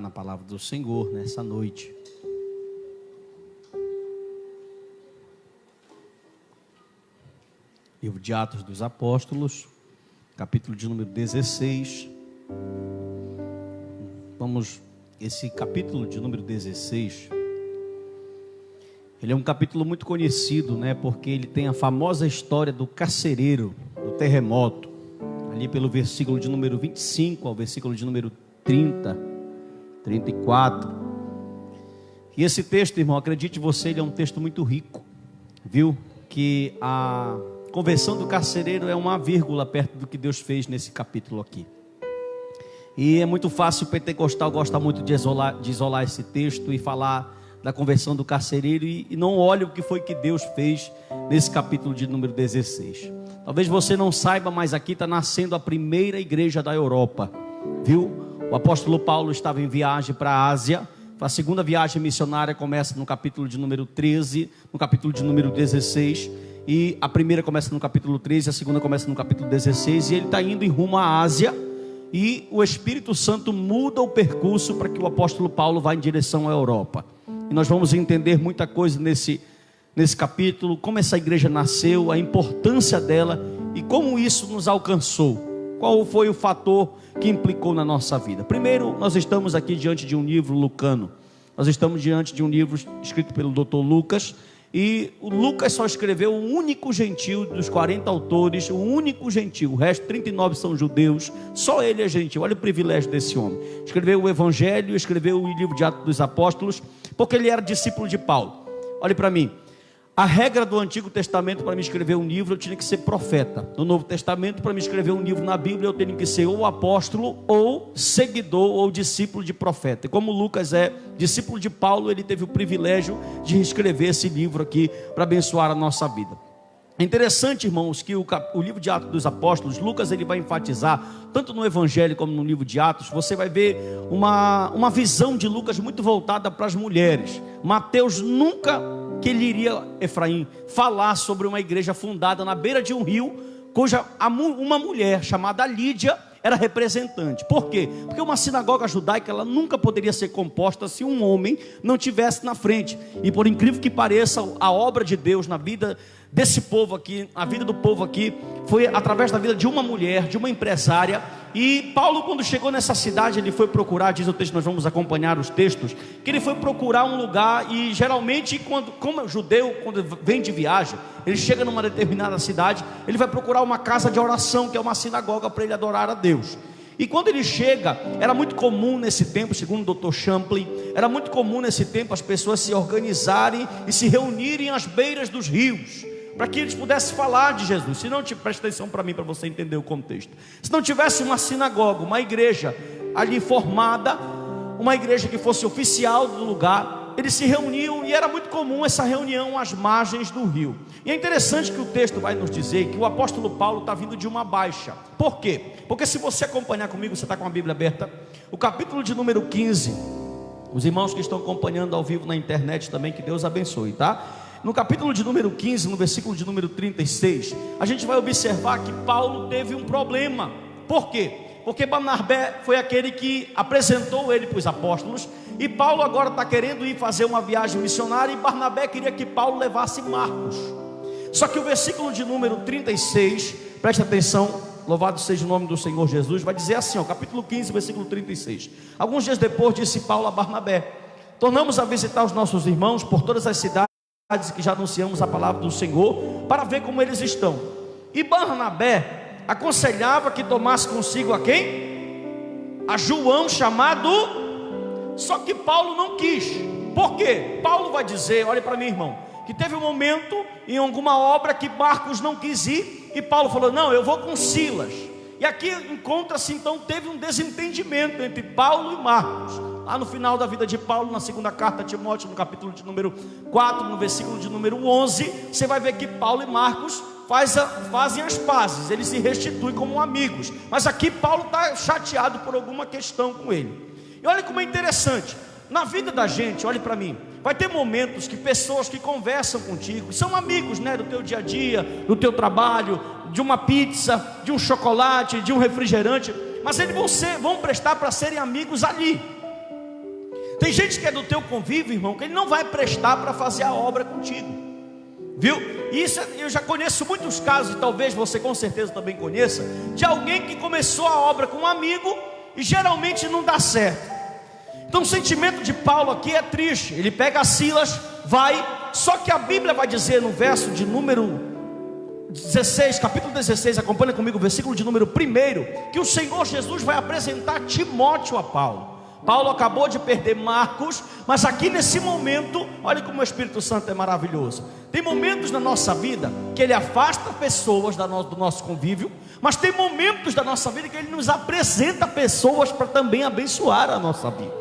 Na palavra do Senhor nessa noite. Livro de Atos dos Apóstolos, capítulo de número 16. Esse capítulo de número 16, ele é um capítulo muito conhecido, porque ele tem a famosa história do carcereiro, do terremoto, ali pelo versículo de número 25 ao versículo de número 34. E esse texto, irmão, acredite você, ele é um texto muito rico, viu? Que a conversão do carcereiro é uma vírgula perto do que Deus fez nesse capítulo aqui. E é muito fácil, o pentecostal gosta muito de isolar esse texto e falar da conversão do carcereiro e não olha o que foi que Deus fez nesse capítulo de número 16. Talvez você não saiba, mas aqui está nascendo a primeira igreja da Europa, viu? O apóstolo Paulo estava em viagem para a Ásia. A segunda viagem missionária começa no capítulo de número 13, no capítulo de número 16. E a primeira começa no capítulo 13, a segunda começa no capítulo 16. E ele está indo em rumo à Ásia. E o Espírito Santo muda o percurso para que o apóstolo Paulo vá em direção à Europa. E nós vamos entender muita coisa nesse capítulo. Como essa igreja nasceu, a importância dela e como isso nos alcançou. Qual foi o fator que implicou na nossa vida? Primeiro, nós estamos aqui diante de um livro lucano. Nós estamos diante de um livro escrito pelo Dr. Lucas. E o Lucas só escreveu o único gentil dos 40 autores, o único gentil. O resto, 39 são judeus. Só ele é gentil. Olha o privilégio desse homem. Escreveu o Evangelho, escreveu o livro de Atos dos Apóstolos, porque ele era discípulo de Paulo. Olhe para mim. A regra do Antigo Testamento, para me escrever um livro, eu tinha que ser profeta. No Novo Testamento, para me escrever um livro na Bíblia, eu tenho que ser ou apóstolo, ou seguidor, ou discípulo de profeta. E como Lucas é discípulo de Paulo, ele teve o privilégio de escrever esse livro aqui, para abençoar a nossa vida. É interessante, irmãos, que o livro de Atos dos Apóstolos, Lucas ele vai enfatizar, tanto no Evangelho como no livro de Atos, você vai ver uma visão de Lucas muito voltada para as mulheres. Mateus nunca que ele iria, Efraim, falar sobre uma igreja fundada na beira de um rio, cuja uma mulher chamada Lídia era representante. Por quê? Porque uma sinagoga judaica ela nunca poderia ser composta se um homem não tivesse na frente. E por incrível que pareça, a obra de Deus na vida desse povo aqui, a vida do povo aqui, foi através da vida de uma mulher, de uma empresária. E Paulo, quando chegou nessa cidade, ele foi procurar, diz o texto, nós vamos acompanhar os textos, que ele foi procurar um lugar. E geralmente, como é judeu, quando vem de viagem, ele chega numa determinada cidade, ele vai procurar uma casa de oração, que é uma sinagoga, para ele adorar a Deus. E quando ele chega, era muito comum nesse tempo, segundo o Dr. Champlin, era muito comum nesse tempo as pessoas se organizarem e se reunirem às beiras dos rios, para que eles pudessem falar de Jesus. Se não, presta atenção para mim, para você entender o contexto. Se não tivesse uma sinagoga, uma igreja ali formada, uma igreja que fosse oficial do lugar, eles se reuniam e era muito comum essa reunião às margens do rio. E é interessante que o texto vai nos dizer que o apóstolo Paulo está vindo de uma baixa. Por quê? Porque se você acompanhar comigo, você está com a Bíblia aberta, o capítulo de número 15, os irmãos que estão acompanhando ao vivo na internet também, que Deus abençoe, tá? No capítulo de número 15, no versículo de número 36, a gente vai observar que Paulo teve um problema. Por quê? Porque Barnabé foi aquele que apresentou ele para os apóstolos, e Paulo agora está querendo ir fazer uma viagem missionária, e Barnabé queria que Paulo levasse Marcos. Só que o versículo de número 36, presta atenção, louvado seja o nome do Senhor Jesus, vai dizer assim, capítulo 15, versículo 36. Alguns dias depois disse Paulo a Barnabé: tornamos a visitar os nossos irmãos por todas as cidades que já anunciamos a palavra do Senhor, para ver como eles estão. E Barnabé aconselhava que tomasse consigo a quem? A João, chamado. Só que Paulo não quis. Por quê? Paulo vai dizer, olha para mim, irmão, que teve um momento em alguma obra que Marcos não quis ir, e Paulo falou: não, eu vou com Silas. E aqui encontra-se, então, teve um desentendimento entre Paulo e Marcos. Lá no final da vida de Paulo, na segunda carta a Timóteo, no capítulo de número 4, no versículo de número 11, você vai ver que Paulo e Marcos fazem as pazes, eles se restituem como amigos. Mas aqui Paulo está chateado por alguma questão com ele. E olha como é interessante, na vida da gente, olhe para mim, vai ter momentos que pessoas que conversam contigo, são amigos, do teu dia a dia, do teu trabalho, de uma pizza, de um chocolate, de um refrigerante, mas eles vão prestar para serem amigos ali. Tem gente que é do teu convívio, irmão, que ele não vai prestar para fazer a obra contigo, viu? Isso eu já conheço muitos casos, e talvez você com certeza também conheça, de alguém que começou a obra com um amigo e geralmente não dá certo. Então o sentimento de Paulo aqui é triste. Ele pega Silas, vai, só que a Bíblia vai dizer no verso de número 16, capítulo 16, acompanha comigo o versículo de número 1, que o Senhor Jesus vai apresentar Timóteo a Paulo. Paulo acabou de perder Marcos, mas aqui nesse momento, olha como o Espírito Santo é maravilhoso. Tem momentos na nossa vida que ele afasta pessoas do nosso convívio, mas tem momentos da nossa vida que ele nos apresenta pessoas para também abençoar a nossa vida.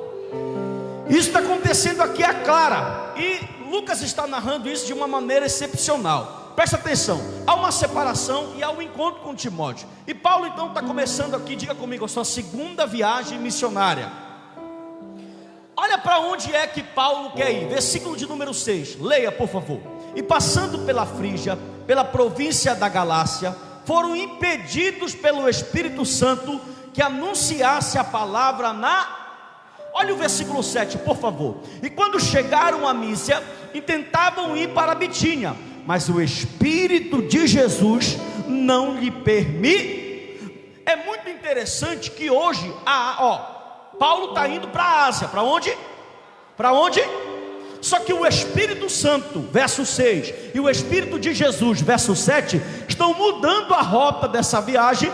Isso está acontecendo aqui a Clara, e Lucas está narrando isso de uma maneira excepcional. Presta atenção, há uma separação e há um encontro com Timóteo. E Paulo então está começando aqui, diga comigo, a sua segunda viagem missionária. Olha para onde é que Paulo quer ir, versículo de número 6, leia por favor. E passando pela Frígia, pela província da Galácia, foram impedidos pelo Espírito Santo que anunciasse a palavra olha o versículo 7 por favor. E quando chegaram a Mísia, intentavam ir para a Bitínia, mas o Espírito de Jesus não lhe permite. É muito interessante que hoje Paulo está indo para a Ásia. Para onde? Para onde? Só que o Espírito Santo, verso 6, e o Espírito de Jesus, verso 7, estão mudando a rota dessa viagem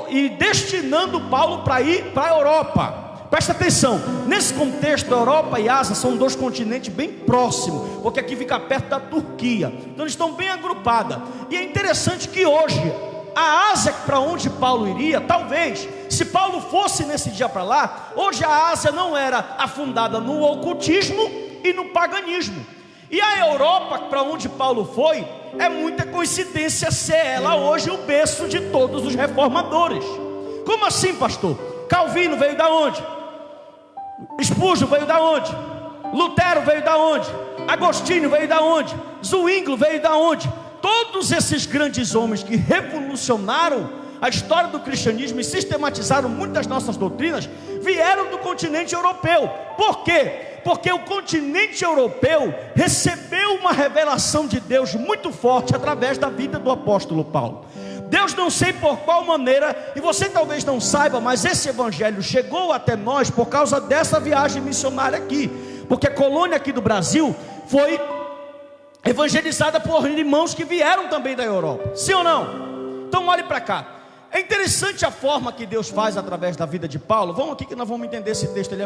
e destinando Paulo para ir para a Europa. Presta atenção, nesse contexto, a Europa e a Ásia são dois continentes bem próximos, porque aqui fica perto da Turquia, então eles estão bem agrupados. E é interessante que hoje, a Ásia para onde Paulo iria, talvez, se Paulo fosse nesse dia para lá, hoje a Ásia não era afundada no ocultismo e no paganismo. E a Europa para onde Paulo foi, é muita coincidência ser ela hoje o berço de todos os reformadores. Como assim, pastor? Calvino veio da onde? Spurgeon veio da onde? Lutero veio da onde? Agostinho veio da onde? Zwinglio veio da onde? Todos esses grandes homens que revolucionaram a história do cristianismo e sistematizaram muitas nossas doutrinas, vieram do continente europeu. Por quê? Porque o continente europeu recebeu uma revelação de Deus muito forte através da vida do apóstolo Paulo. Deus, não sei por qual maneira, e você talvez não saiba, mas esse evangelho chegou até nós por causa dessa viagem missionária aqui, porque a colônia aqui do Brasil foi evangelizada por irmãos que vieram também da Europa, sim ou não? Então olhe para cá. É interessante a forma que Deus faz através da vida de Paulo. Vamos aqui que nós vamos entender esse texto, ele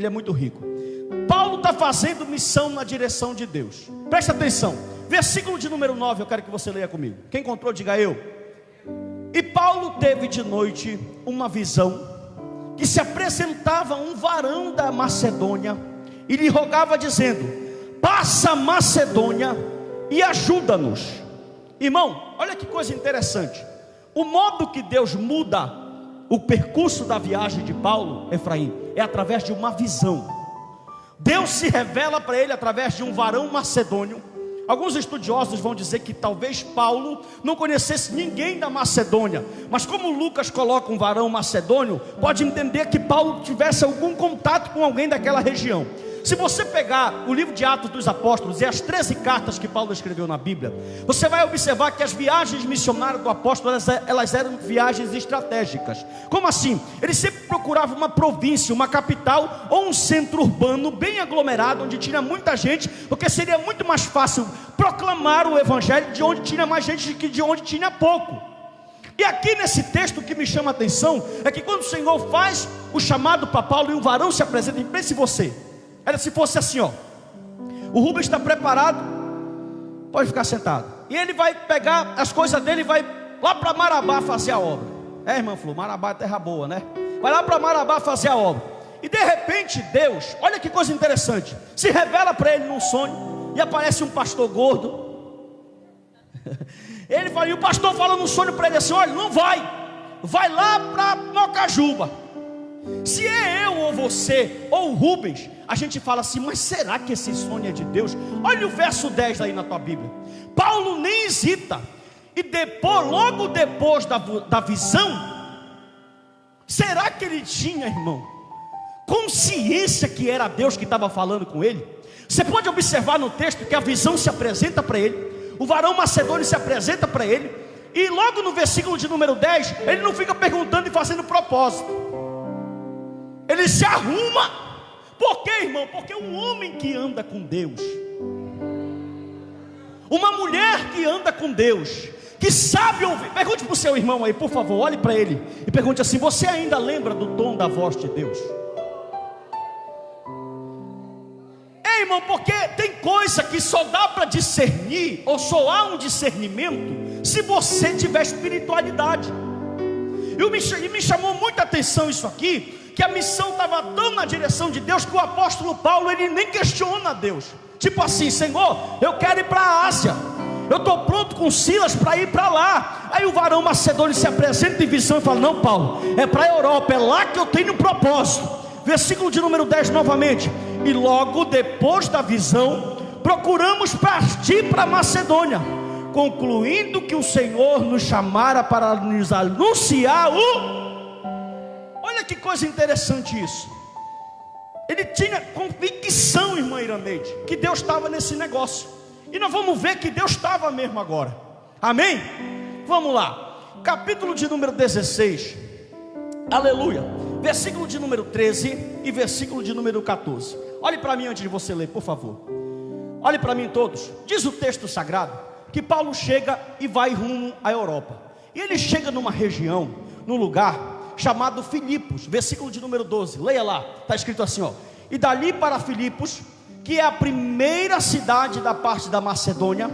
é muito rico. Paulo está fazendo missão na direção de Deus. Presta atenção, versículo de número 9, eu quero que você leia comigo. Quem encontrou, diga eu. E Paulo teve de noite uma visão, que se apresentava um varão da Macedônia, e lhe rogava dizendo: passa a Macedônia e ajuda-nos. Irmão, olha que coisa interessante. O modo que Deus muda o percurso da viagem de Paulo, Efraim, é através de uma visão. Deus se revela para ele através de um varão macedônio. Alguns estudiosos vão dizer que talvez Paulo não conhecesse ninguém da Macedônia, mas como Lucas coloca um varão macedônio, pode entender que Paulo tivesse algum contato com alguém daquela região. Se você pegar o livro de Atos dos Apóstolos e as 13 cartas que Paulo escreveu na Bíblia, você vai observar que as viagens missionárias do apóstolo, elas eram viagens estratégicas. Como assim? Ele sempre procurava uma província, uma capital ou um centro urbano bem aglomerado, onde tinha muita gente, porque seria muito mais fácil proclamar o evangelho de onde tinha mais gente que de onde tinha pouco. E aqui nesse texto o que me chama a atenção é que quando o Senhor faz o chamado para Paulo e um varão se apresenta, pense você, era se fosse assim, ó, o Rubens está preparado, pode ficar sentado, e ele vai pegar as coisas dele e vai lá para Marabá fazer a obra. Irmã Flor, Marabá é terra boa, né? Vai lá para Marabá fazer a obra. E de repente Deus, olha que coisa interessante, se revela para ele num sonho, e aparece um pastor gordo. Ele fala, e o pastor fala no sonho para ele assim: olha, não vai lá para Mocajuba. Se é eu ou você ou o Rubens, a gente fala assim, mas será que esse sonho é de Deus? Olha o verso 10 aí na tua Bíblia. Paulo nem hesita, e depois, logo depois da visão, será que ele tinha, irmão, consciência que era Deus que estava falando com ele. Você pode observar no texto que a visão se apresenta para ele, o varão macedônio se apresenta para ele, e logo no versículo de número 10, ele não fica perguntando e fazendo propósito, ele se arruma. Por quê, irmão? Porque um homem que anda com Deus, uma mulher que anda com Deus, que sabe ouvir. Pergunte para o seu irmão aí, por favor, olhe para ele e pergunte assim: você ainda lembra do tom da voz de Deus? Ei, irmão, porque tem coisa que só dá para discernir, ou só há um discernimento, se você tiver espiritualidade. E me chamou muita atenção isso aqui, que a missão estava tão na direção de Deus, que o apóstolo Paulo, ele nem questiona Deus. Tipo assim: Senhor, eu quero ir para a Ásia, eu estou pronto com Silas para ir para lá. Aí o varão macedônio se apresenta em visão e fala: não, Paulo, é para a Europa, é lá que eu tenho um propósito. Versículo de número 10 novamente: e logo depois da visão, procuramos partir para a Macedônia, concluindo que o Senhor nos chamara para nos anunciar o... Olha que coisa interessante isso. Ele tinha convicção, irmã Iraneide, que Deus estava nesse negócio. E nós vamos ver que Deus estava mesmo agora. Amém? Vamos lá. Capítulo de número 16. Aleluia. Versículo de número 13 e versículo de número 14. Olhe para mim antes de você ler, por favor. Olhe para mim todos. Diz o texto sagrado que Paulo chega e vai rumo à Europa. E ele chega numa região, num lugar chamado Filipos. Versículo de número 12. Leia lá. Está escrito assim, ó: e dali para Filipos, que é a primeira cidade da parte da Macedônia,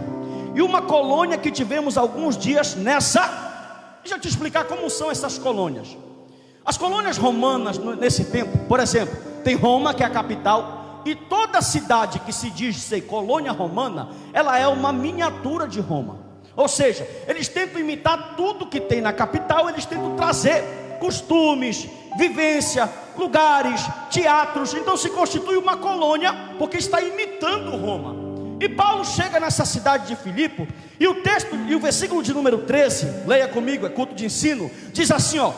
e uma colônia que tivemos alguns dias nessa... Deixa eu te explicar como são essas colônias. As colônias romanas nesse tempo, por exemplo, tem Roma, que é a capital, e toda cidade que se diz ser colônia romana, ela é uma miniatura de Roma. Ou seja, eles tentam imitar tudo que tem na capital, eles tentam trazer costumes, vivência, lugares, teatros. Então se constitui uma colônia, porque está imitando Roma. E Paulo chega nessa cidade de Filipe, e o texto, e o versículo de número 13, leia comigo, é culto de ensino, diz assim, ó: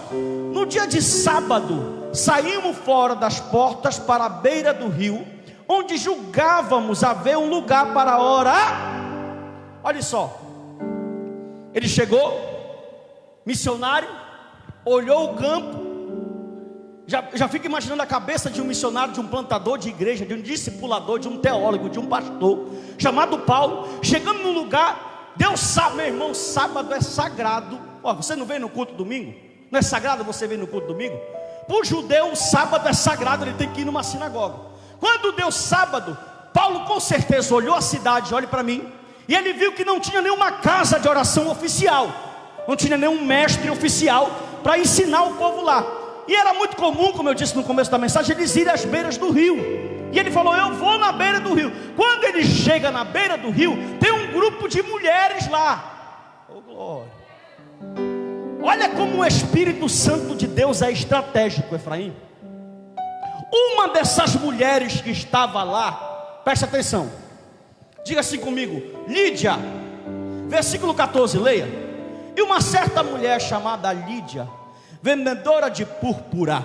no dia de sábado, saímos fora das portas para a beira do rio, onde julgávamos haver um lugar para orar. Olha só, ele chegou, missionário, olhou o campo. Já fica imaginando a cabeça de um missionário, de um plantador de igreja, de um discipulador, de um teólogo, de um pastor, chamado Paulo, chegando no lugar. Deus sabe, meu irmão, sábado é sagrado. Ó, você não vem no culto domingo? Não é sagrado você vir no culto domingo? Para o judeu, o sábado é sagrado, ele tem que ir numa sinagoga. Quando deu sábado, Paulo com certeza olhou a cidade, olhe para mim, e ele viu que não tinha nenhuma casa de oração oficial, não tinha nenhum mestre oficial para ensinar o povo lá. E era muito comum, como eu disse no começo da mensagem, eles irem às beiras do rio. E ele falou: eu vou na beira do rio. Quando ele chega na beira do rio, tem um grupo de mulheres lá. Oh, glória. Olha como o Espírito Santo de Deus é estratégico, Efraim. Uma dessas mulheres que estava lá, preste atenção, diga assim comigo: Lídia. Versículo 14, leia. E uma certa mulher chamada Lídia, vendedora de púrpura,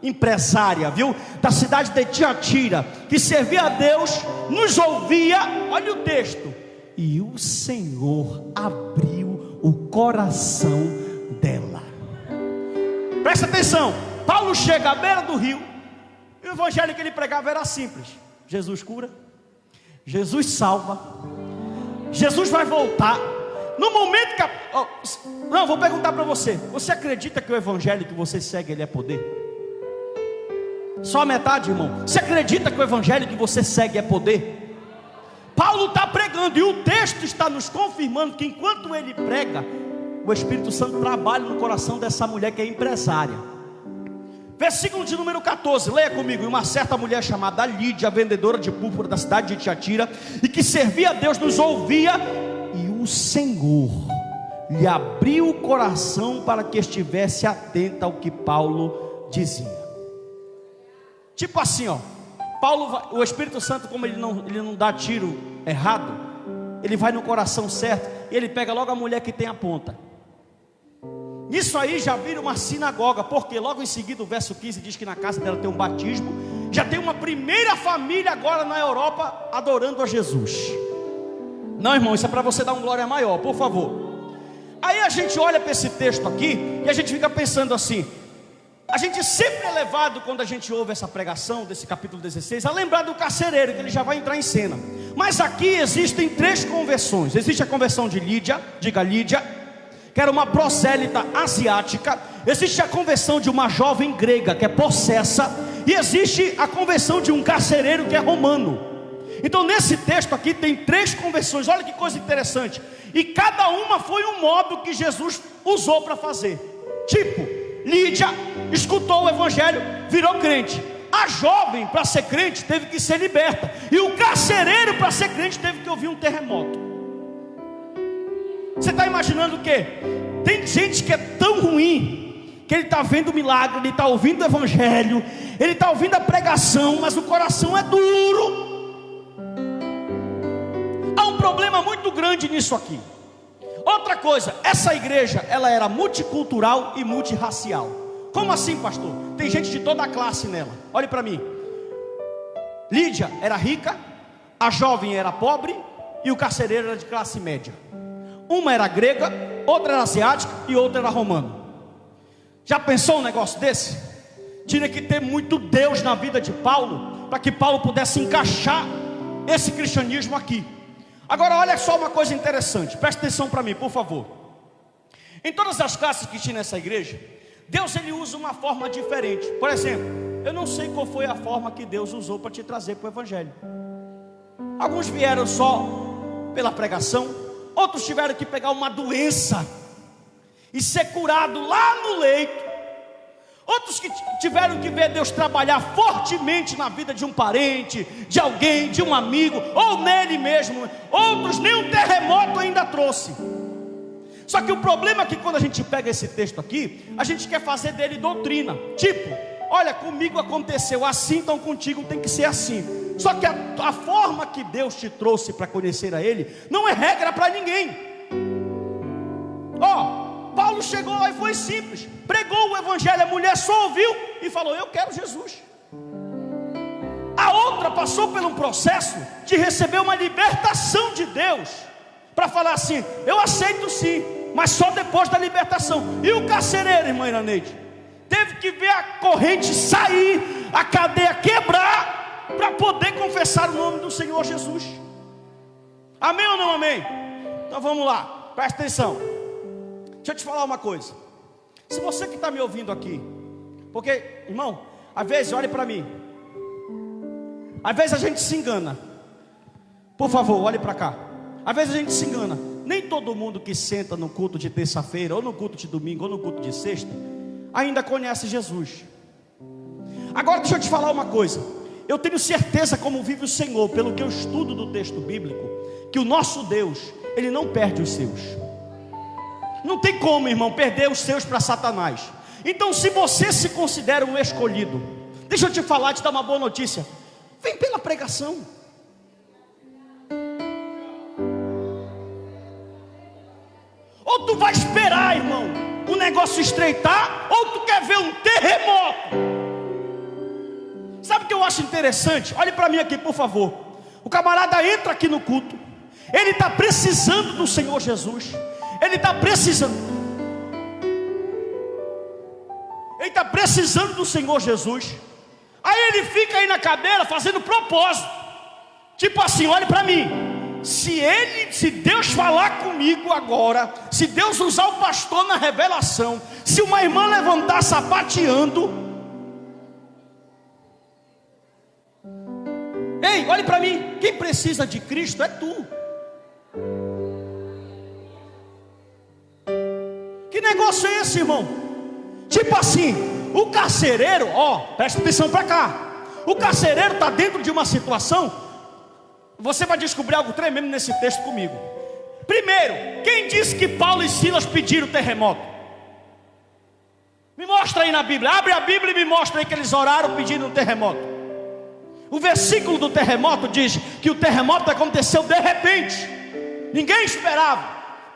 empresária, viu, da cidade de Tiatira, que servia a Deus, nos ouvia. Olha o texto: e o Senhor abriu o coração dela. Presta atenção. Paulo chega à beira do rio, e o evangelho que ele pregava era simples: Jesus cura, Jesus salva, Jesus vai voltar. No momento que não, vou perguntar para você: você acredita que o evangelho que você segue, ele é poder? Só a metade, irmão. Você acredita que o evangelho que você segue é poder? Paulo está pregando, e o texto está nos confirmando que enquanto ele prega, o Espírito Santo trabalha no coração dessa mulher que é empresária. Versículo de número 14, leia comigo. E uma certa mulher chamada Lídia, vendedora de púrpura da cidade de Tiatira, e que servia a Deus, nos ouvia, e o Senhor lhe abriu o coração para que estivesse atenta ao que Paulo dizia. Tipo assim, ó, Paulo, o Espírito Santo, como ele não dá tiro errado, ele vai no coração certo, e ele pega logo a mulher que tem a ponta. Nisso aí já vira uma sinagoga, porque logo em seguida o verso 15 diz que na casa dela tem um batismo. Já tem uma primeira família agora na Europa adorando a Jesus. Não, irmão, isso é para você dar um glória maior, por favor. Aí a gente olha para esse texto aqui e a gente fica pensando assim. A gente sempre é levado, quando a gente ouve essa pregação desse capítulo 16, a lembrar do carcereiro, que ele já vai entrar em cena. Mas aqui existem 3 conversões. Existe a conversão de Lídia, diga Lídia, que era uma prosélita asiática. Existe a conversão de uma jovem grega, que é possessa. E existe a conversão de um carcereiro, que é romano. Então nesse texto aqui tem 3 conversões. Olha que coisa interessante. E cada uma foi um modo que Jesus usou para fazer. Tipo, Lídia escutou o evangelho, virou crente. A jovem, para ser crente, teve que ser liberta. E o carcereiro, para ser crente, teve que ouvir um terremoto. Você está imaginando o quê? Tem gente que é tão ruim, que ele está vendo o milagre, ele está ouvindo o evangelho, ele está ouvindo a pregação, mas o coração é duro. Há um problema muito grande nisso aqui. Outra coisa, essa igreja, ela era multicultural e multirracial. Como assim, pastor? Tem gente de toda a classe nela. Olhe para mim. Lídia era rica, a jovem era pobre e o carcereiro era de classe média. Uma era grega, outra era asiática e outra era romano. Já pensou um negócio desse? Tinha que ter muito Deus na vida de Paulo, para que Paulo pudesse encaixar esse cristianismo aqui. Agora olha só uma coisa interessante, presta atenção para mim, por favor. Em todas as classes que tinha nessa igreja, Deus ele usa uma forma diferente. Por exemplo, eu não sei qual foi a forma que Deus usou para te trazer para o evangelho. Alguns vieram só pela pregação, outros tiveram que pegar uma doença e ser curado lá no leito. Outros que tiveram que ver Deus trabalhar fortemente na vida de um parente, de alguém, de um amigo, ou nele mesmo. Outros nem um terremoto ainda trouxe. Só que o problema é que quando a gente pega esse texto aqui, a gente quer fazer dele doutrina. Tipo, olha, comigo aconteceu assim, então contigo tem que ser assim. Só que a forma que Deus te trouxe para conhecer a Ele não é regra para ninguém. Paulo chegou e foi simples, pregou o evangelho, a mulher só ouviu e falou: eu quero Jesus. A outra passou por um processo de receber uma libertação de Deus, para falar assim: eu aceito sim, mas só depois da libertação. E o carcereiro, irmã Iraneide, teve que ver a corrente sair, a cadeia quebrar, para poder confessar o nome do Senhor Jesus. Amém ou não amém? Então vamos lá, presta atenção. Deixa eu te falar uma coisa. Se você que está me ouvindo aqui, porque, irmão, às vezes, olhe para mim, às vezes a gente se engana. Por favor, olhe para cá. Às vezes a gente se engana. Nem todo mundo que senta no culto de terça-feira, ou no culto de domingo, ou no culto de sexta, ainda conhece Jesus. Agora deixa eu te falar uma coisa. Eu tenho certeza, como vive o Senhor, pelo que eu estudo do texto bíblico, que o nosso Deus, Ele não perde os seus. Não tem como, irmão, perder os seus para Satanás. Então, se você se considera um escolhido, deixa eu te falar, te dar uma boa notícia. Vem pela pregação. Ou tu vai esperar, irmão, o negócio estreitar, ou tu quer ver um terremoto. Sabe o que eu acho interessante? Olhe para mim aqui, por favor. O camarada entra aqui no culto, ele está precisando do Senhor Jesus. Ele está precisando. Ele está precisando do Senhor Jesus. Aí ele fica aí na cadeira fazendo propósito. Tipo assim, olhe para mim. Se Deus falar comigo agora, se Deus usar o pastor na revelação, se uma irmã levantar sapateando, ei, olhe para mim. Quem precisa de Cristo é tu. Que negócio é esse, irmão? Tipo assim, o carcereiro, presta atenção para cá. O carcereiro está dentro de uma situação. Você vai descobrir algo tremendo nesse texto comigo. Primeiro, quem disse que Paulo e Silas pediram terremoto? Me mostra aí na Bíblia. Abre a Bíblia e me mostra aí que eles oraram pedindo um terremoto. O versículo do terremoto diz que o terremoto aconteceu de repente. Ninguém esperava.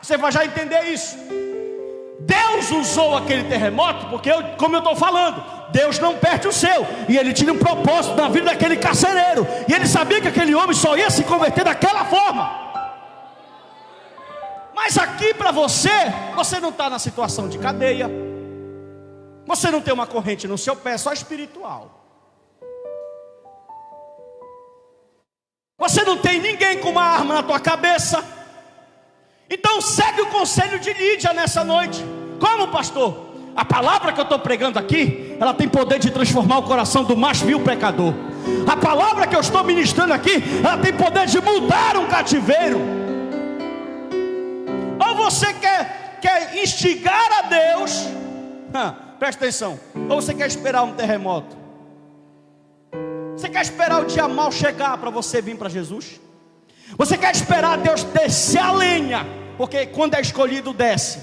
Você vai já entender isso. Deus usou aquele terremoto, porque, como eu estou falando, Deus não perde o seu, e Ele tinha um propósito na vida daquele carcereiro, e Ele sabia que aquele homem só ia se converter daquela forma. Mas aqui para você não está na situação de cadeia, você não tem uma corrente no seu pé, só espiritual. Você não tem ninguém com uma arma na tua cabeça. Então segue o conselho de Lídia nessa noite. Como, pastor? A palavra que eu estou pregando aqui, ela tem poder de transformar o coração do mais vil pecador. A palavra que eu estou ministrando aqui, ela tem poder de mudar um cativeiro. Ou você quer instigar a Deus, presta atenção, ou você quer esperar um terremoto? Você quer esperar o dia mau chegar para você vir para Jesus? Você quer esperar Deus descer a lenha? Porque quando é escolhido, desce.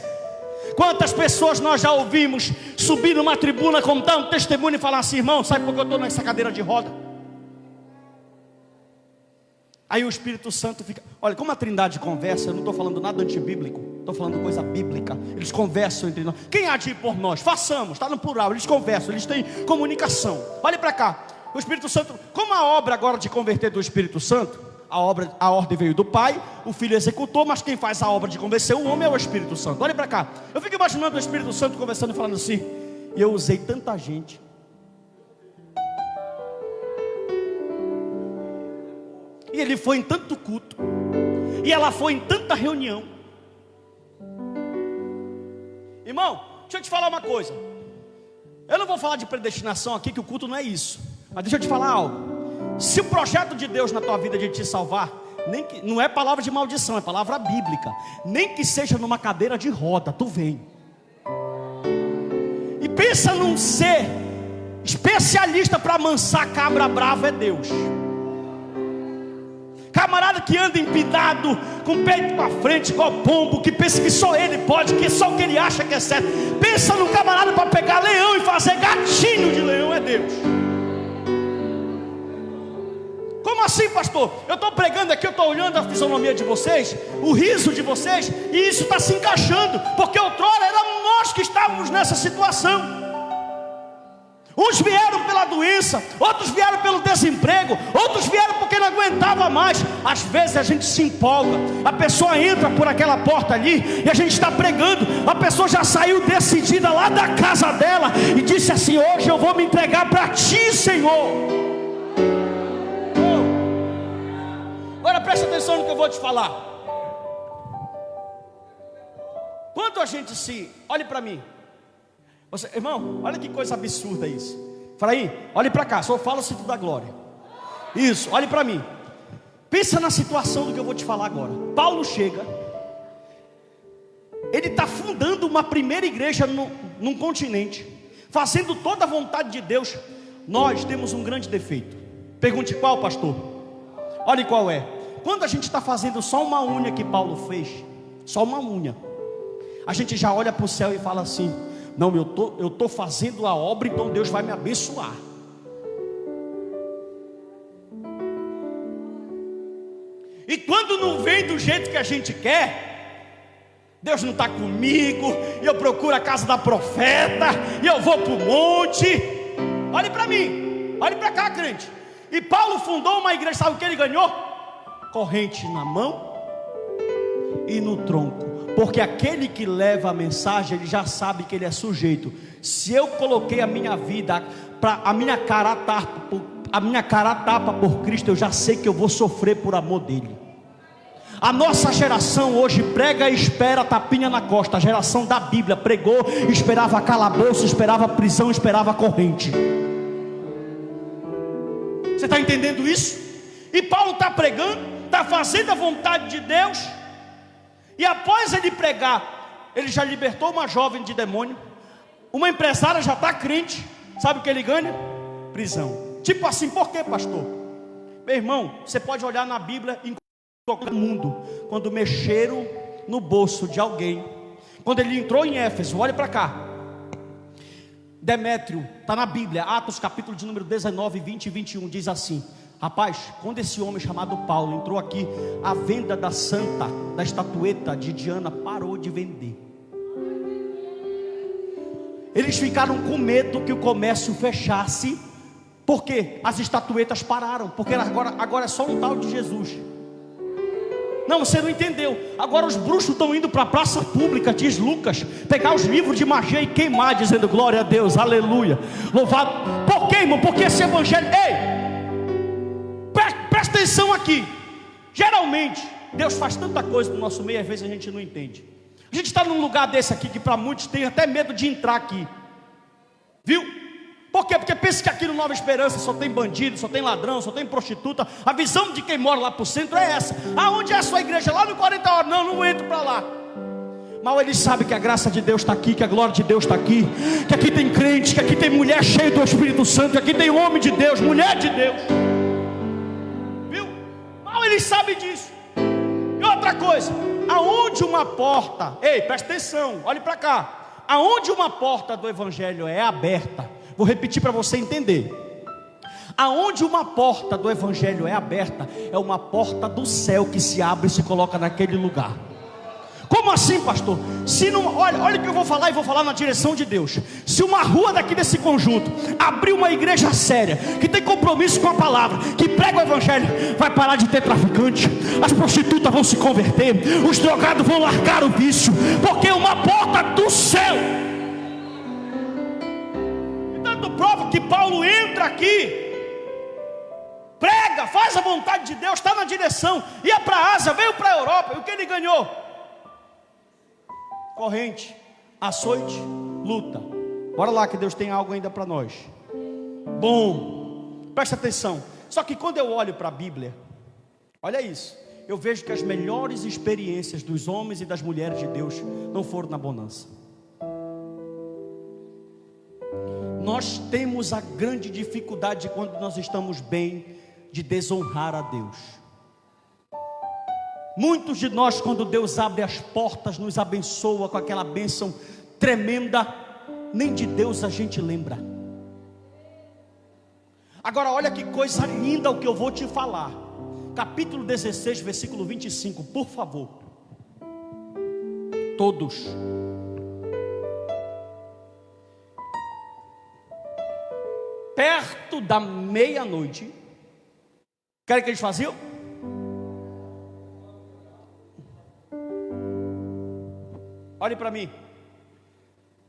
Quantas pessoas nós já ouvimos subir numa tribuna, contar um testemunho e falar assim: irmão, sabe por que eu estou nessa cadeira de roda? Aí o Espírito Santo fica... Olha, como a Trindade conversa, eu não estou falando nada antibíblico, estou falando coisa bíblica. Eles conversam entre nós. Quem há de ir por nós? Façamos, está no plural. Eles conversam, eles têm comunicação. Olhe para cá. O Espírito Santo, como a obra agora de converter do Espírito Santo, a ordem veio do Pai, o Filho executou, mas quem faz a obra de convencer o homem é o Espírito Santo. Olhe para cá. Eu fico imaginando o Espírito Santo conversando e falando assim: e eu usei tanta gente, e ele foi em tanto culto, e ela foi em tanta reunião. Irmão, deixa eu te falar uma coisa. Eu não vou falar de predestinação aqui, que o culto não é isso. Mas deixa eu te falar algo. Se o projeto de Deus na tua vida é de te salvar, não é palavra de maldição, é palavra bíblica. Nem que seja numa cadeira de roda, tu vem. E pensa num ser especialista para amansar cabra brava, é Deus. Camarada que anda empinado, com o peito para frente, igual pombo, que pensa que só ele pode, que só o que ele acha que é certo. Pensa num camarada para pegar leão e fazer gatinho de leão, é Deus. Como assim, pastor? Eu estou pregando aqui, eu estou olhando a fisionomia de vocês, o riso de vocês, e isso está se encaixando, porque outrora éramos nós que estávamos nessa situação. Uns vieram pela doença, outros vieram pelo desemprego, outros vieram porque não aguentava mais. Às vezes a gente se empolga, a pessoa entra por aquela porta ali, e a gente está pregando, a pessoa já saiu decidida lá da casa dela, e disse assim: hoje eu vou me entregar para ti, Senhor. Agora presta atenção no que eu vou te falar. Quando a gente olhe para mim, irmão, olha que coisa absurda isso. Fala aí, olhe para cá, só fala o Cinto da Glória. Isso, olhe para mim. Pensa na situação do que eu vou te falar agora. Paulo chega, ele está fundando uma primeira igreja num continente, fazendo toda a vontade de Deus. Nós temos um grande defeito. Pergunte qual, pastor? Olhe qual é. Quando a gente está fazendo só uma unha que Paulo fez, só uma unha, a gente já olha para o céu e fala assim: não, eu estou fazendo a obra, então Deus vai me abençoar. E quando não vem do jeito que a gente quer, Deus não está comigo, e eu procuro a casa da profeta, e eu vou para o monte. Olhe para mim, olhe para cá, crente. E Paulo fundou uma igreja, sabe o que ele ganhou? Corrente na mão e no tronco. Porque aquele que leva a mensagem, ele já sabe que ele é sujeito. Se eu coloquei a minha vida, a minha cara a tapa por Cristo, eu já sei que eu vou sofrer por amor dele. A nossa geração hoje prega e espera tapinha na costa. A geração da Bíblia pregou, esperava calabouço, esperava prisão, esperava corrente. Você está entendendo isso? E Paulo está pregando, está fazendo a vontade de Deus. E após ele pregar, ele já libertou uma jovem de demônio. Uma empresária já está crente. Sabe o que ele ganha? Prisão. Tipo assim, por quê, pastor? Meu irmão, você pode olhar na Bíblia em qualquer mundo, quando mexeram no bolso de alguém. Quando ele entrou em Éfeso, olha para cá. Demétrio, está na Bíblia, Atos capítulo de número 19, 20 e 21, diz assim: rapaz, quando esse homem chamado Paulo entrou aqui, a venda da estatueta de Diana parou de vender. Eles ficaram com medo que o comércio fechasse, porque as estatuetas pararam, porque agora é só um tal de Jesus. Não, você não entendeu. Agora os bruxos estão indo para a praça pública, diz Lucas, pegar os livros de magia e queimar, dizendo glória a Deus, aleluia, louvado. Por quê, irmão? Porque esse evangelho, presta atenção aqui. Geralmente Deus faz tanta coisa no nosso meio, às vezes a gente não entende. A gente está num lugar desse aqui, que para muitos tem até medo de entrar aqui, viu? Por quê? Porque pensa que aqui no Nova Esperança só tem bandido, só tem ladrão, só tem prostituta. A visão de quem mora lá para o centro é essa. Aonde é a sua igreja? Lá no 40 horas. Não entro para lá. Mal eles sabem que a graça de Deus está aqui, que a glória de Deus está aqui, que aqui tem crente, que aqui tem mulher cheia do Espírito Santo, que aqui tem homem de Deus, mulher de Deus. Viu? Mal eles sabem disso. E outra coisa, aonde uma porta, presta atenção, olhe para cá. Aonde uma porta do Evangelho é aberta, vou repetir para você entender. Aonde uma porta do Evangelho é aberta, é uma porta do céu que se abre e se coloca naquele lugar. Como assim, pastor? Se não, olha o que eu vou falar, e vou falar na direção de Deus. Se uma rua daqui desse conjunto abrir uma igreja séria, que tem compromisso com a palavra, que prega o Evangelho, vai parar de ter traficante, as prostitutas vão se converter, os drogados vão largar o vício, porque é uma porta do céu. Prova que Paulo entra aqui, prega, faz a vontade de Deus, está na direção, ia para a Ásia, veio para a Europa, e o que ele ganhou? Corrente, açoite, luta. Bora lá que Deus tem algo ainda para nós. Bom, presta atenção. Só que quando eu olho para a Bíblia, olha isso, eu vejo que as melhores experiências dos homens e das mulheres de Deus não foram na bonança. Nós temos a grande dificuldade quando nós estamos bem, de desonrar a Deus. Muitos de nós, quando Deus abre as portas, nos abençoa com aquela bênção tremenda, nem de Deus a gente lembra. Agora olha que coisa linda o que eu vou te falar. Capítulo 16, versículo 25, por favor. Todos. Perto da meia-noite, querem que eles faziam? Olhe para mim.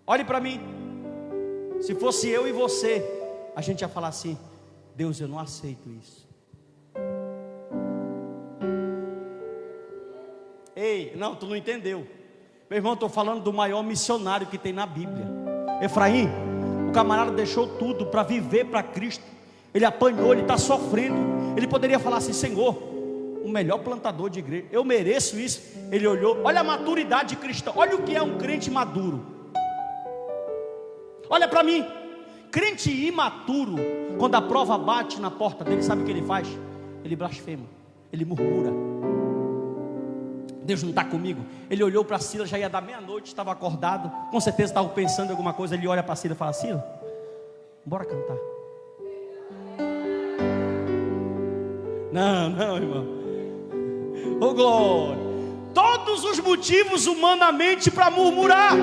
Olhe para mim. Se fosse eu e você, a gente ia falar assim: Deus, eu não aceito isso. Ei, não, tu não entendeu. Meu irmão, estou falando do maior missionário que tem na Bíblia, Efraim. O camarada deixou tudo para viver para Cristo. Ele apanhou, ele está sofrendo. Ele poderia falar assim: Senhor, o melhor plantador de igreja, eu mereço isso. Ele olhou, olha a maturidade cristã. Olha o que é um crente maduro. Olha para mim. Crente imaturo, quando a prova bate na porta dele, sabe o que ele faz? Ele blasfema, ele murmura: Deus não está comigo. Ele olhou para Silas, já ia dar meia-noite, estava acordado, com certeza estava pensando em alguma coisa. Ele olha para Silas e fala: Silas, bora cantar. Não, irmão. Ô glória. Todos os motivos humanamente para murmurar.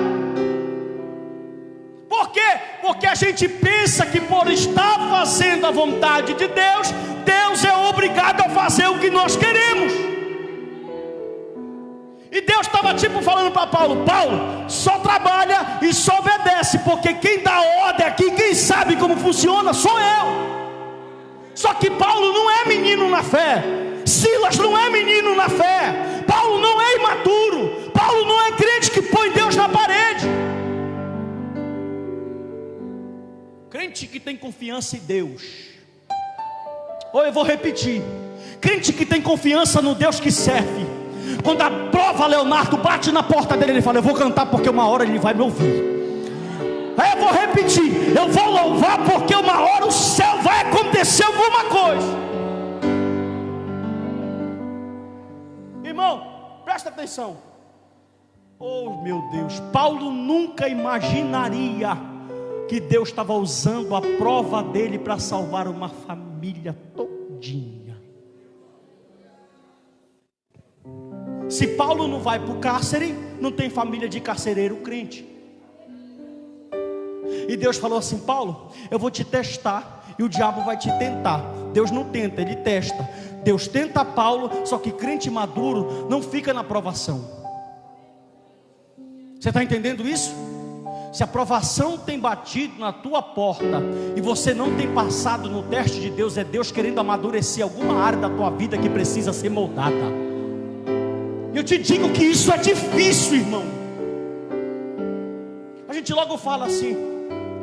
Por quê? Porque a gente pensa que por estar fazendo a vontade de Deus, Deus é obrigado a fazer o que nós queremos. E Deus estava tipo falando para Paulo: Paulo, só trabalha e só obedece, porque quem dá ordem aqui, quem sabe como funciona, sou eu. Só que Paulo não é menino na fé, Silas não é menino na fé, Paulo não é imaturo, Paulo não é crente que põe Deus na parede. Crente que tem confiança em Deus, ou eu vou repetir, crente que tem confiança no Deus que serve, quando a prova, Leonardo, bate na porta dele, ele fala: eu vou cantar porque uma hora ele vai me ouvir. Aí eu vou repetir: eu vou louvar porque uma hora o céu vai acontecer alguma coisa. Irmão, presta atenção. Oh meu Deus, Paulo nunca imaginaria que Deus estava usando a prova dele para salvar uma família todinha. Se Paulo não vai para o cárcere, não tem família de carcereiro crente. E Deus falou assim: Paulo, eu vou te testar e o diabo vai te tentar. Deus não tenta, ele testa. Deus tenta Paulo, só que crente maduro não fica na provação. Você está entendendo isso? Se a provação tem batido na tua porta e você não tem passado no teste de Deus, é Deus querendo amadurecer alguma área da tua vida que precisa ser moldada. E eu te digo que isso é difícil, irmão. A gente logo fala assim: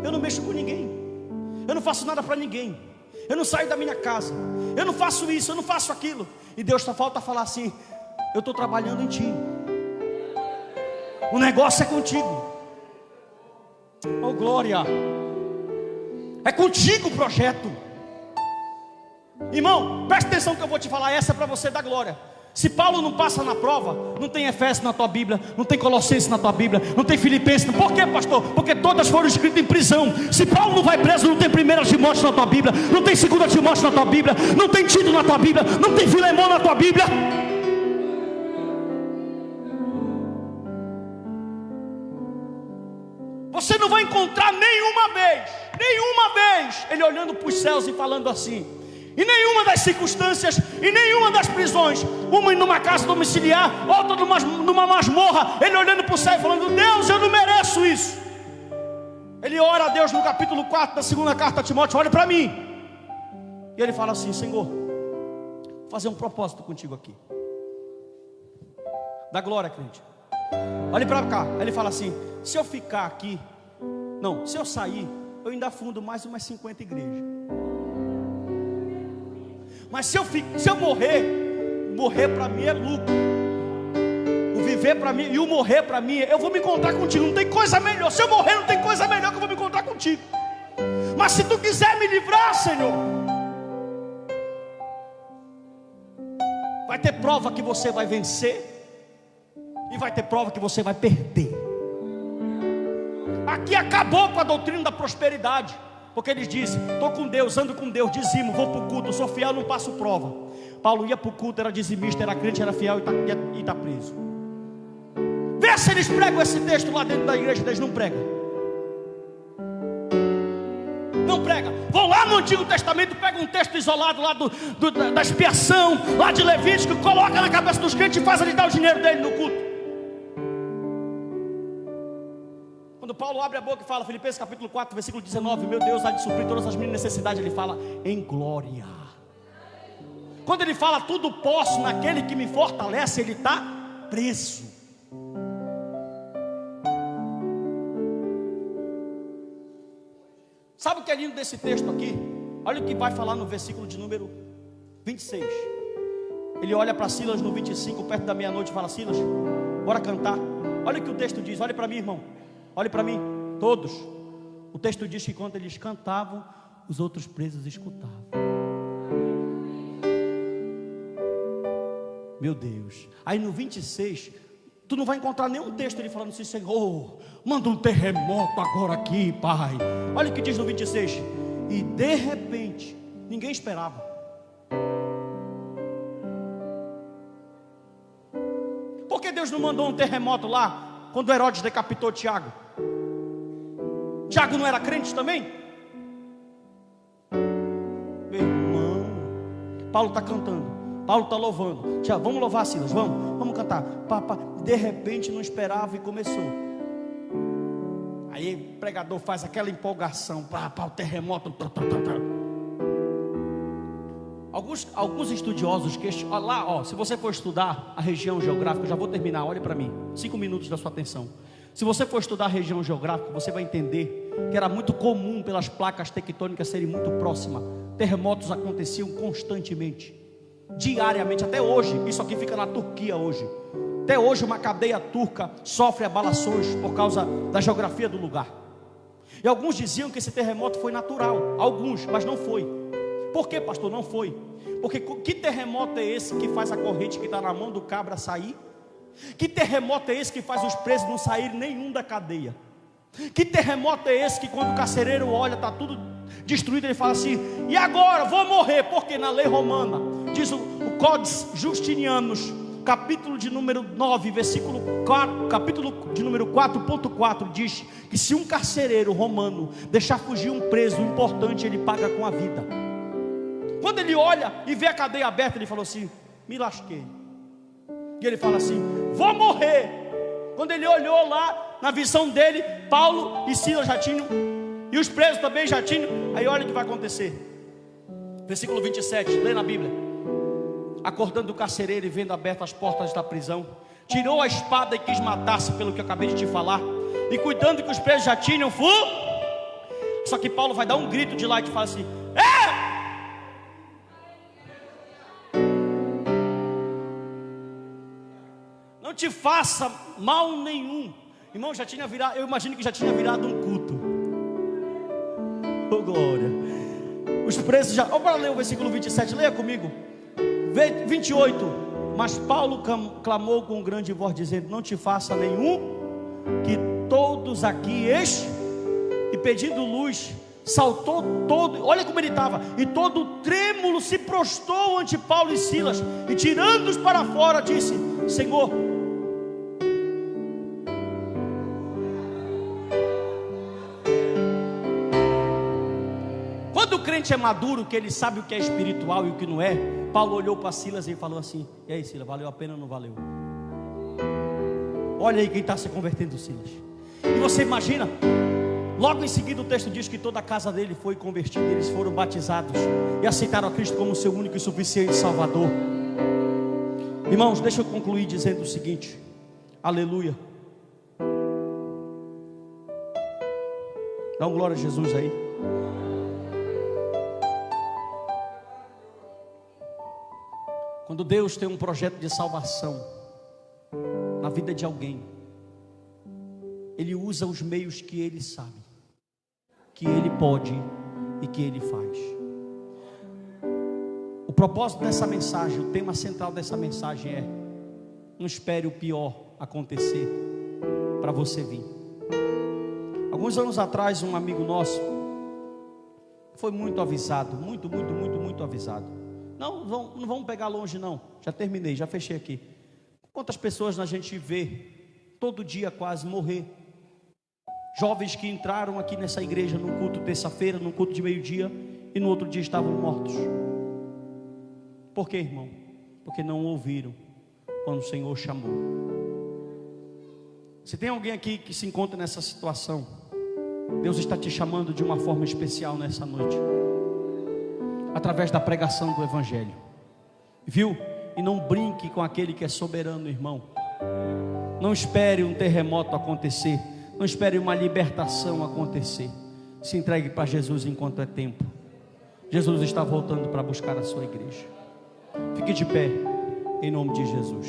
eu não mexo com ninguém, eu não faço nada para ninguém, eu não saio da minha casa, eu não faço isso, eu não faço aquilo. E Deus só falta falar assim: eu estou trabalhando em ti, o negócio é contigo. Oh glória, é contigo o projeto. Irmão, presta atenção que eu vou te falar. Essa é para você dar glória. Se Paulo não passa na prova, não tem Efésios na tua Bíblia, não tem Colossenses na tua Bíblia, não tem Filipenses. Por quê, pastor? Porque todas foram escritas em prisão. Se Paulo não vai preso, não tem 1 Timóteo na tua Bíblia, não tem 2 Timóteo na tua Bíblia, não tem Tito na tua Bíblia, não tem Filemão na tua Bíblia. Você não vai encontrar nenhuma vez ele olhando para os céus e falando assim. Em nenhuma das circunstâncias, em nenhuma das prisões, uma numa casa domiciliar, outra numa masmorra, ele olhando para o céu e falando: Deus, eu não mereço isso. Ele ora a Deus no capítulo 4 da segunda carta a Timóteo: olha para mim. E ele fala assim: Senhor, vou fazer um propósito contigo aqui. Dá glória, crente. Olha para cá. Aí ele fala assim: se eu ficar aqui, não, se eu sair, eu ainda fundo mais umas 50 igrejas. Mas se eu morrer para mim é lucro. O viver para mim e o morrer para mim, eu vou me encontrar contigo. Não tem coisa melhor. Se eu morrer, não tem coisa melhor que eu vou me encontrar contigo. Mas se tu quiser me livrar, Senhor, vai ter prova que você vai vencer e vai ter prova que você vai perder. Aqui acabou com a doutrina da prosperidade, porque eles dizem: estou com Deus, ando com Deus, dizimo, vou para o culto, sou fiel, não passo prova. Paulo ia para o culto, era dizimista, era crente, era fiel e está preso. Vê se eles pregam esse texto lá dentro da igreja. Eles não pregam. Não pregam. Vão lá no Antigo Testamento, pegam um texto isolado lá da expiação, lá de Levítico, coloca na cabeça dos crentes e faz eles dar o dinheiro dele no culto. Quando Paulo abre a boca e fala, Filipenses capítulo 4, versículo 19: meu Deus há de suprir todas as minhas necessidades, ele fala em glória. Quando ele fala tudo posso naquele que me fortalece, ele está preso. Sabe o que é lindo desse texto aqui? Olha o que vai falar no versículo de número 26. Ele olha para Silas no 25, perto da meia-noite, e fala: Silas, bora cantar. Olha o que o texto diz, olha para mim, irmão. Olhe para mim, todos. O texto diz que quando eles cantavam, os outros presos escutavam. Meu Deus. Aí no 26, tu não vai encontrar nenhum texto ele falando assim: Senhor, manda um terremoto agora aqui, Pai. Olha o que diz no 26. E de repente, ninguém esperava. Por que Deus não mandou um terremoto lá quando Herodes decapitou Tiago? Tiago não era crente também? Meu irmão, Paulo está cantando, Paulo está louvando. Tiago, vamos louvar, Silas, vamos cantar. De repente não esperava e começou. Aí o pregador faz aquela empolgação, o terremoto. Alguns estudiosos lá, se você for estudar a região geográfica, eu já vou terminar, olhe para mim, 5 minutos da sua atenção. Se você for estudar a região geográfica, você vai entender que era muito comum pelas placas tectônicas serem muito próximas. Terremotos aconteciam constantemente, diariamente, até hoje. Isso aqui fica na Turquia hoje. Até hoje uma cadeia turca sofre abalações por causa da geografia do lugar. E alguns diziam que esse terremoto foi natural, alguns, mas não foi. Por que, pastor, não foi? Porque que terremoto é esse que faz a corrente que está na mão do cabra sair? Que terremoto é esse que faz os presos não saírem nenhum da cadeia? Que terremoto é esse que quando o carcereiro olha, está tudo destruído, ele fala assim: e agora? Vou morrer. Porque na lei romana, diz o Codex Justinianus, capítulo de número 9, versículo 4, capítulo de número 4.4 diz que se um carcereiro romano deixar fugir um preso importante, ele paga com a vida. Quando ele olha e vê a cadeia aberta, ele falou assim: me lasquei. E ele fala assim: vou morrer. Quando ele olhou lá, na visão dele, Paulo e Silas já tinham, e os presos também já tinham. Aí olha o que vai acontecer. Versículo 27, lê na Bíblia. Acordando o carcereiro e vendo abertas as portas da prisão, tirou a espada e quis matar-se, pelo que eu acabei de te falar. E cuidando que os presos já tinham Só que Paulo vai dar um grito de lá e fala assim: não te faça mal nenhum. Irmão, já tinha virado, eu imagino que já tinha virado um culto. Oh glória. Os presos já, vamos ler o versículo 27, leia comigo. 28. Mas Paulo clamou com grande voz, dizendo: não te faça nenhum, que todos aqui e pedindo luz, saltou todo, olha como ele estava, e todo trêmulo se prostrou ante Paulo e Silas, e tirando-os para fora, disse: Senhor, quando o crente é maduro, que ele sabe o que é espiritual e o que não é, Paulo olhou para Silas e falou assim: e aí, Silas, valeu a pena ou não valeu? Olha aí quem está se convertendo, Silas. E você imagina, logo em seguida o texto diz que toda a casa dele foi convertida, eles foram batizados e aceitaram a Cristo como seu único e suficiente Salvador. Irmãos, deixa eu concluir dizendo o seguinte: aleluia. Dá um glória a Jesus aí. Quando Deus tem um projeto de salvação na vida de alguém, Ele usa os meios que Ele sabe, que Ele pode e que Ele faz. O propósito dessa mensagem, o tema central dessa mensagem é: não espere o pior acontecer para você vir. Alguns anos atrás, um amigo nosso foi muito avisado, muito avisado. Não vamos pegar longe não, já terminei, já fechei aqui. Quantas pessoas a gente vê todo dia quase morrer? Jovens que entraram aqui nessa igreja num culto terça-feira, num culto de meio-dia, e no outro dia estavam mortos. Por quê, irmão? Porque não ouviram quando o Senhor chamou. Se tem alguém aqui que se encontra nessa situação, Deus está te chamando de uma forma especial nessa noite, através da pregação do Evangelho, viu? E não brinque com aquele que é soberano, irmão. Não espere um terremoto acontecer, não espere uma libertação acontecer. Se entregue para Jesus enquanto é tempo. Jesus está voltando para buscar a sua igreja. Fique de pé, em nome de Jesus.